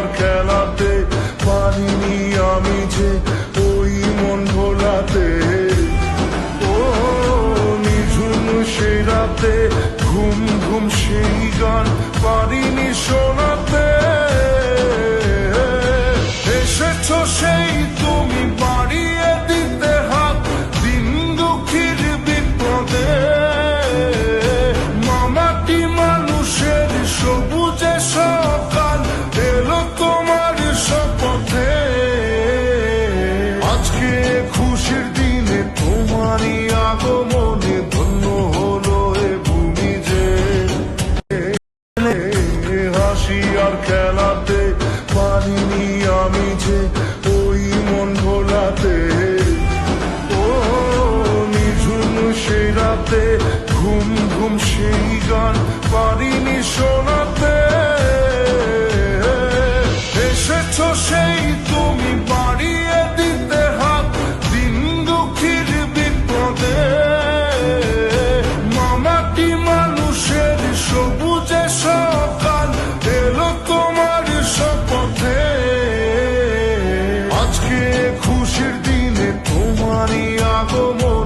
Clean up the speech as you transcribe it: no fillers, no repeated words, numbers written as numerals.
আর খেলাতে পারিনি আমি যে ওই মন ভোলাতে। ও নিঝুম সেই রাতে ঘুম ঘুম সেই গান পারিনি শোনাতে। এসেছো সেই তুমি বাড়িয়ে দিতে হাত দিন দুঃখীর বিপদে। মামাটি মানুষের সবুজে সকাল এলো তোমার শপথে। আজকে খুশির দিনে তোমারই আগমনে ধন্য হলো এ ভূমি যে। হাসি আর খেলাতে পারিনি আমি যে ওই মন ভোলাতে। ও নিঝুম সেই রাতে ঘুম ঘুম সেই গান পারিনি শোনাতে। এসেছো সেই তুমি বাড়িয়ে দিতে হাত দিন দুঃখীর বিপদে। মামাটি মানুষের সবুজে সকাল এলো তোমার শপথে। আজকে খুশির দিনে তোমারই আগমন